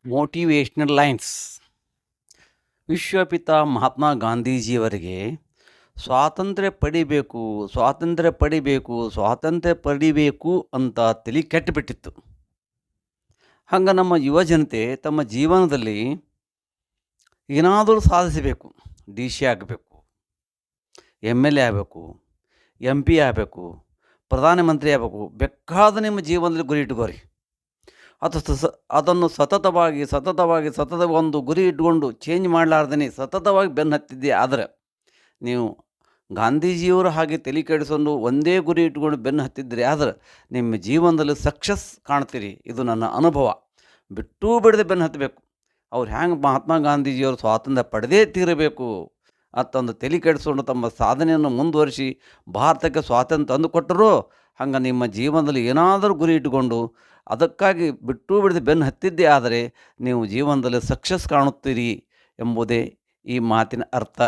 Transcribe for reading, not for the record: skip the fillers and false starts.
Motivational lines. ವಿಶ್ವಪಿತ ಮಹಾತ್ಮ ಗಾಂಧೀಜಿಯವರಿಗೆ ಸ್ವಾತಂತ್ರ್ಯ ಪಡಿಬೇಕು, ಸ್ವಾತಂತ್ರ್ಯ ಪಡಿಬೇಕು, ಸ್ವಾತಂತ್ರ್ಯ ಪಡಿಬೇಕು ಅಂತ ತಲೆ ಕೆಟ್ಟುಬಿಟ್ಟಿತ್ತು. ಹಂಗೆ ನಮ್ಮ ಯುವ ಜನತೆ ತಮ್ಮ ಜೀವನದಲ್ಲಿ ಏನಾದರೂ ಸಾಧಿಸಬೇಕು. ಡಿ ಸಿ ಆಗಬೇಕು, ಎಮ್ ಎಲ್ ಎ ಆಗಬೇಕು, ಎಂ ಪಿ ಆಗಬೇಕು, ಪ್ರಧಾನಮಂತ್ರಿ ಆಗಬೇಕು. ಬೇಕಾದ ನಿಮ್ಮ ಜೀವನದಲ್ಲಿ ಗುರಿ ಇಟ್ಕೋರಿ. ಅದನ್ನು ಸತತವಾಗಿ ಒಂದು ಗುರಿ ಇಟ್ಕೊಂಡು ಚೇಂಜ್ ಮಾಡಲಾರ್ದೇ ಸತತವಾಗಿ ಬೆನ್ನು ಹತ್ತಿದ್ದೆ. ಆದರೆ ನೀವು ಗಾಂಧೀಜಿಯವರು ಹಾಗೆ ತಲೆ ಕೆಡಿಸ್ಕೊಂಡು ಒಂದೇ ಗುರಿ ಇಟ್ಕೊಂಡು ಬೆನ್ನು ಹತ್ತಿದ್ರಿ, ಆದರೆ ನಿಮ್ಮ ಜೀವನದಲ್ಲಿ ಸಕ್ಸಸ್ ಕಾಣ್ತೀರಿ. ಇದು ನನ್ನ ಅನುಭವ. ಬಿಟ್ಟೂ ಬಿಡದೆ ಬೆನ್ನು ಹತ್ತಬೇಕು. ಅವ್ರು ಹ್ಯಾಂಗೆ ಮಹಾತ್ಮ ಗಾಂಧೀಜಿಯವರು ಸ್ವಾತಂತ್ರ್ಯ ಪಡೆದೇ ತೀರಬೇಕು ಅಂತಂದು ತಲೆ ಕೆಡಿಸ್ಕೊಂಡು ತಮ್ಮ ಸಾಧನೆಯನ್ನು ಮುಂದುವರಿಸಿ ಭಾರತಕ್ಕೆ ಸ್ವಾತಂತ್ರ್ಯ ತಂದುಕೊಟ್ಟರು. ಹಂಗೆ ನಿಮ್ಮ ಜೀವನದಲ್ಲಿ ಏನಾದರೂ ಗುರಿ ಇಟ್ಟುಕೊಂಡು ಅದಕ್ಕಾಗಿ ಬಿಟ್ಟೂ ಬಿಡದೆ ಬೆನ್ನು ಹತ್ತಿದ್ದೇ ಆದರೆ ನೀವು ಜೀವನದಲ್ಲಿ ಸಕ್ಸಸ್ ಕಾಣುತ್ತೀರಿ ಎಂಬುದೇ ಈ ಮಾತಿನ ಅರ್ಥ.